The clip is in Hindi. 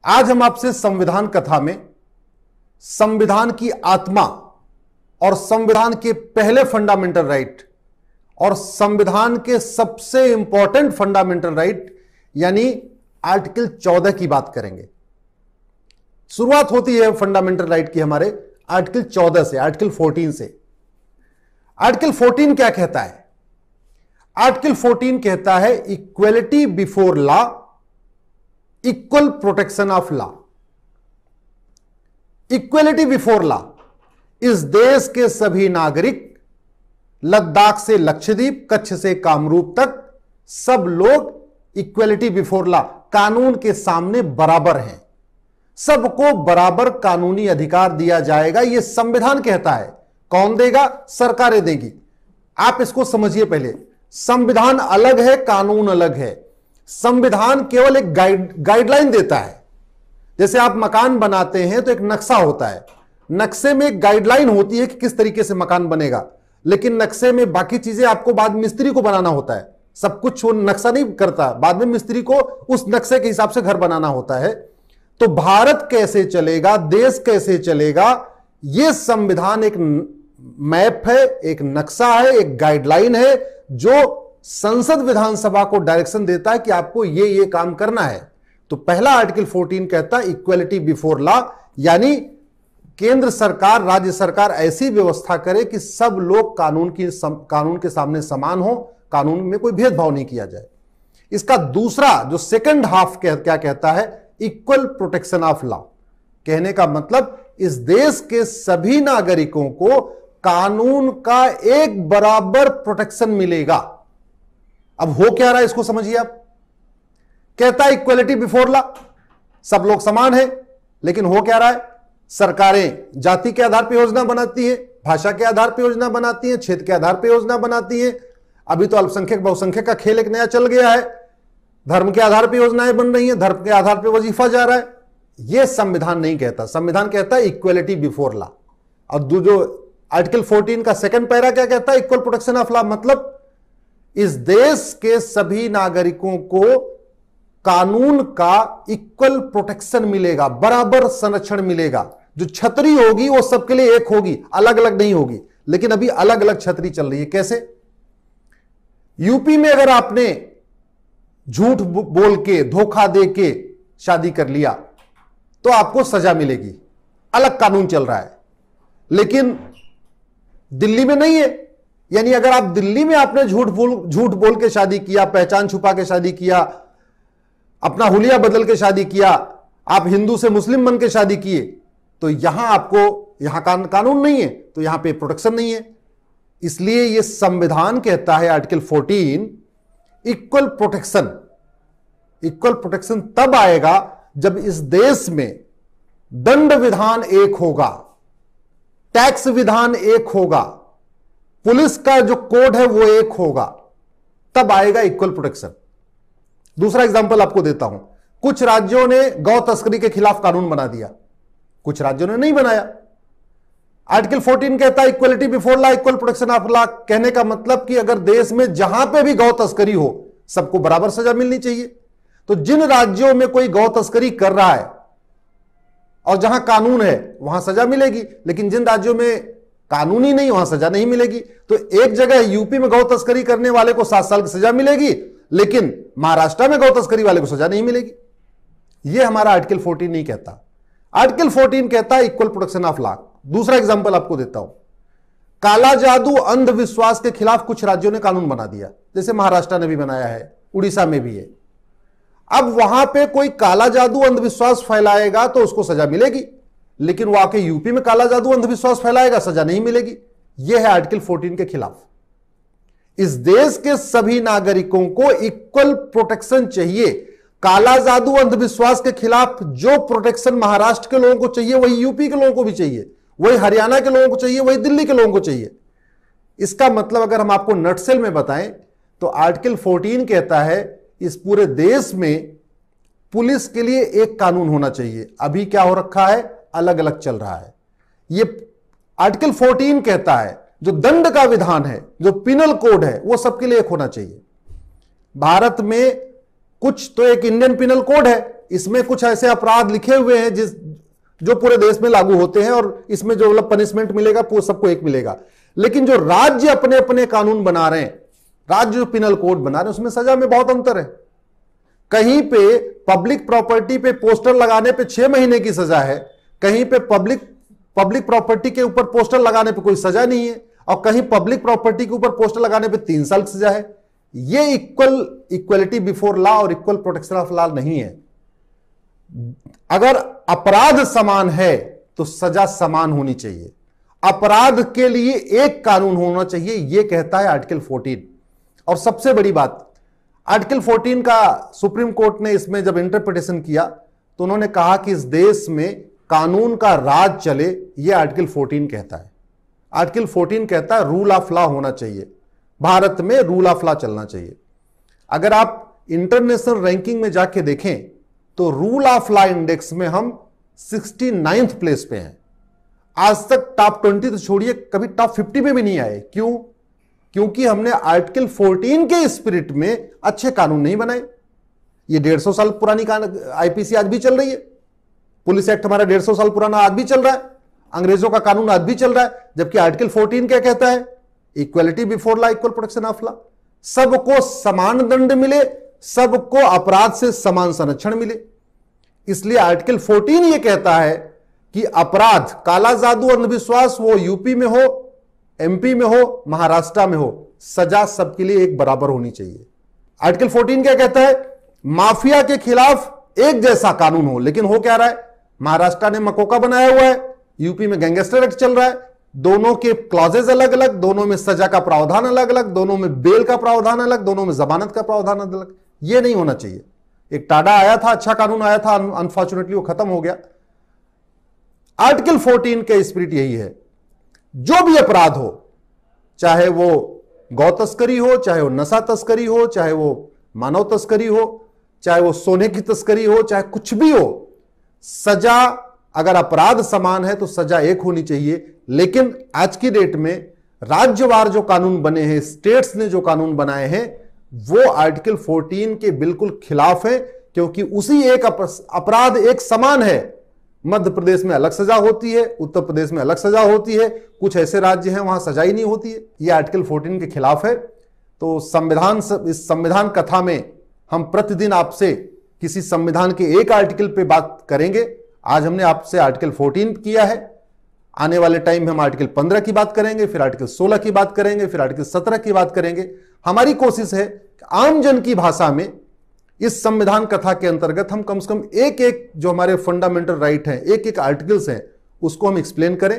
आज हम आपसे संविधान कथा में संविधान की आत्मा और संविधान के पहले फंडामेंटल राइट और संविधान के सबसे इंपॉर्टेंट फंडामेंटल राइट यानी आर्टिकल 14 की बात करेंगे। शुरुआत होती है फंडामेंटल राइट की हमारे आर्टिकल 14 से, आर्टिकल 14 से। आर्टिकल 14 क्या कहता है? आर्टिकल 14 कहता है equality before law, equal protection of law. Equality before law, इस देश के सभी नागरिक, लद्दाख से लक्षद्वीप, कच्छ से कामरूप तक सब लोग इक्वलिटी बिफोर लॉ, कानून के सामने बराबर हैं। सबको बराबर कानूनी अधिकार दिया जाएगा, यह संविधान कहता है। कौन देगा? सरकारें देगी। आप इसको समझिए पहले, संविधान अलग है, कानून अलग है। संविधान केवल एक गाइडलाइन देता है। जैसे आप मकान बनाते हैं तो एक नक्शा होता है, नक्शे में एक गाइडलाइन होती है कि किस तरीके से मकान बनेगा, लेकिन नक्शे में बाकी चीजें आपको बाद मिस्त्री को बनाना होता है। सब कुछ वो नक्शा नहीं करता, बाद में मिस्त्री को उस नक्शे के हिसाब से घर बनाना होता है। तो भारत कैसे चलेगा, देश कैसे चलेगा, यह संविधान एक मैप है, एक नक्शा है, एक गाइडलाइन है जो संसद विधानसभा को डायरेक्शन देता है कि आपको ये काम करना है। तो पहला आर्टिकल 14 कहता है इक्वलिटी बिफोर लॉ, यानी केंद्र सरकार, राज्य सरकार ऐसी व्यवस्था करे कि सब लोग कानून के सामने समान हो, कानून में कोई भेदभाव नहीं किया जाए। इसका दूसरा जो सेकंड हाफ क्या कहता है, इक्वल प्रोटेक्शन ऑफ लॉ। कहने का मतलब इस देश के सभी नागरिकों को कानून का एक बराबर प्रोटेक्शन मिलेगा। अब हो क्या रहा है इसको समझिए आप। कहता है इक्वलिटी बिफोर लॉ, सब लोग समान हैं, लेकिन हो क्या रहा है? सरकारें जाति के आधार पर योजना बनाती है, भाषा के आधार पर योजना बनाती है, क्षेत्र के आधार पर योजना बनाती है। अभी तो अल्पसंख्यक बहुसंख्यक का खेल एक नया चल गया है, धर्म के आधार पर योजनाएं बन रही हैं, धर्म के आधार पर वजीफा जा रहा है। यह संविधान नहीं कहता। संविधान कहता है इक्वलिटी बिफोर लॉ। और जो आर्टिकल 14 का सेकंड पैरा क्या कहता है? Equal protection of law. मतलब इस देश के सभी नागरिकों को कानून का इक्वल प्रोटेक्शन मिलेगा, बराबर संरक्षण मिलेगा। जो छतरी होगी वो सबके लिए एक होगी, अलग अलग नहीं होगी। लेकिन अभी अलग अलग छतरी चल रही है। कैसे? यूपी में अगर आपने झूठ बोल के, धोखा दे के शादी कर लिया तो आपको सजा मिलेगी, अलग कानून चल रहा है। लेकिन दिल्ली में नहीं है। यानी अगर आप दिल्ली में आपने झूठ बोल के शादी किया, पहचान छुपा के शादी किया, अपना हुलिया बदल के शादी किया, आप हिंदू से मुस्लिम बन के शादी किए, तो यहां आपको कानून नहीं है, तो यहां पे प्रोटेक्शन नहीं है। इसलिए यह संविधान कहता है article 14 equal protection. Equal protection तब आएगा जब इस देश में दंड विधान एक होगा, टैक्स विधान एक होगा, पुलिस का जो कोड है वो एक होगा, तब आएगा इक्वल प्रोटेक्शन। दूसरा एग्जांपल आपको देता हूं। कुछ राज्यों ने गौ तस्करी के खिलाफ कानून बना दिया, कुछ राज्यों ने नहीं बनाया। आर्टिकल 14 कहता है equality before law, equal protection of law. कहने का मतलब कि अगर देश में जहां पे भी गौ तस्करी हो सबको बराबर सजा मिलनी चाहिए। तो जिन राज्यों में कोई गौ तस्करी कर रहा है और जहां कानून है वहां सजा मिलेगी, लेकिन जिन राज्यों में कानूनी नहीं वहां सजा नहीं मिलेगी। तो एक जगह यूपी में गौ तस्करी करने वाले को 7 साल की सजा मिलेगी, लेकिन महाराष्ट्र में गौ तस्करी वाले को सजा नहीं मिलेगी। यह हमारा आर्टिकल 14 नहीं कहता। आर्टिकल 14 कहता है इक्वल प्रोटेक्शन ऑफ लॉ। दूसरा एग्जांपल आपको देता हूं। काला जादू, अंधविश्वास के खिलाफ कुछ राज्यों ने कानून बना दिया, जैसे महाराष्ट्र ने भी बनाया है, उड़ीसा में भी है। अब वहां पे कोई काला जादू अंधविश्वास फैलाएगा तो उसको सजा मिलेगी, लेकिन वो आके यूपी में काला जादू अंधविश्वास फैलाएगा, सजा नहीं मिलेगी। यह है आर्टिकल 14 के खिलाफ। इस देश के सभी नागरिकों को इक्वल प्रोटेक्शन चाहिए। काला जादू अंधविश्वास के खिलाफ जो प्रोटेक्शन महाराष्ट्र के लोगों को चाहिए वही यूपी के लोगों को भी चाहिए, वही हरियाणा के लोगों को चाहिए, वही दिल्ली के लोगों को चाहिए। इसका मतलब अगर हम आपको नटसेल में बताएं तो आर्टिकल 14 कहता है इस पूरे देश में पुलिस के लिए एक कानून होना चाहिए। अभी क्या हो रखा है? अलग अलग चल रहा है। यह आर्टिकल 14 कहता है जो दंड का विधान है, जो पिनल कोड है, वो सबके लिए एक होना चाहिए। भारत में कुछ तो एक इंडियन पिनल कोड है, इसमें कुछ ऐसे अपराध लिखे हुए हैं जो पूरे देश में लागू होते हैं और इसमें जो पनिशमेंट मिलेगा वो सबको एक मिलेगा। लेकिन जो राज्य अपने अपने कानून बना रहे हैं, राज्य जो पिनल कोड बना रहे हैं, उसमें सजा में बहुत अंतर है। कहीं पे पब्लिक प्रॉपर्टी पे पोस्टर लगाने पे 6 महीने की सजा है, कहीं पे पब्लिक प्रॉपर्टी के ऊपर पोस्टर लगाने पे कोई सजा नहीं है, और कहीं पब्लिक प्रॉपर्टी के ऊपर पोस्टर लगाने पे 3 साल की सजा है। ये इक्वलिटी बिफोर लॉ और इक्वल प्रोटेक्शन ऑफ लॉ नहीं है। अगर अपराध समान है तो सजा समान होनी चाहिए, अपराध के लिए एक कानून होना चाहिए, यह कहता है आर्टिकल 14। और सबसे बड़ी बात, आर्टिकल 14 का सुप्रीम कोर्ट ने इसमें जब इंटरप्रिटेशन किया तो उन्होंने कहा कि इस देश में कानून का राज चले, यह आर्टिकल 14 कहता है। आर्टिकल 14 कहता है रूल ऑफ लॉ होना चाहिए, भारत में रूल ऑफ लॉ चलना चाहिए। अगर आप इंटरनेशनल रैंकिंग में जाके देखें तो रूल ऑफ लॉ इंडेक्स में हम 69th प्लेस पे हैं। आज तक टॉप 20 तो छोड़िए, कभी टॉप 50 में भी नहीं आए। क्यों? क्योंकि हमने आर्टिकल 14 के स्पिरिट में अच्छे कानून नहीं बनाए। ये 150 साल पुरानी आईपीसी आज भी चल रही है, पुलिस एक्ट हमारा 150 साल पुराना आज भी चल रहा है, अंग्रेजों का कानून आज भी चल रहा है। जबकि आर्टिकल 14 क्या कहता है? Equality before law, equal protection of law, सबको समान दंड मिले, सबको अपराध से समान संरक्षण मिले। इसलिए आर्टिकल 14 यह कहता है कि अपराध, काला जादू, अंधविश्वास वो यूपी में हो, एमपी में हो, महाराष्ट्र में हो, सजा सबके लिए एक बराबर होनी चाहिए। आर्टिकल 14 क्या कहता है? माफिया के खिलाफ एक जैसा कानून हो। लेकिन हो क्या रहा है? महाराष्ट्र ने मकोका बनाया हुआ है, यूपी में गैंगस्टर एक्ट चल रहा है, दोनों के क्लॉजेज अलग अलग, दोनों में सजा का प्रावधान अलग अलग, दोनों में बेल का प्रावधान अलग, दोनों में जमानत का प्रावधान अलग। यह नहीं होना चाहिए। एक टाडा आया था, अच्छा कानून आया था, अनफॉर्चुनेटली वो खत्म हो गया। आर्टिकल 14 के स्पिरिट यही है, जो भी अपराध हो, चाहे वो गौ तस्करी हो, चाहे वो नशा तस्करी हो, चाहे वो मानव तस्करी हो, चाहे वो सोने की तस्करी हो, चाहे कुछ भी हो, सजा, अगर अपराध समान है तो सजा एक होनी चाहिए। लेकिन आज की डेट में राज्यवार जो कानून बने हैं, स्टेट्स ने जो कानून बनाए हैं, वो आर्टिकल 14 के बिल्कुल खिलाफ है, क्योंकि उसी एक अपराध एक समान है। मध्य प्रदेश में अलग सजा होती है, उत्तर प्रदेश में अलग सजा होती है, कुछ ऐसे राज्य हैं वहां सजा ही नहीं होती है। यह आर्टिकल 14 के खिलाफ है। तो इस संविधान कथा में हम प्रतिदिन आपसे किसी संविधान के एक आर्टिकल पे बात करेंगे। आज हमने आपसे आर्टिकल 14 किया है, आने वाले टाइम में हम आर्टिकल 15 की बात करेंगे, फिर आर्टिकल 16 की बात करेंगे, फिर आर्टिकल 17 की बात करेंगे। हमारी कोशिश है कि आम जन की भाषा में इस संविधान कथा के अंतर्गत हम कम से कम एक एक जो हमारे फंडामेंटल राइट हैं, एक एक आर्टिकल्स हैं, उसको हम एक्सप्लेन करें।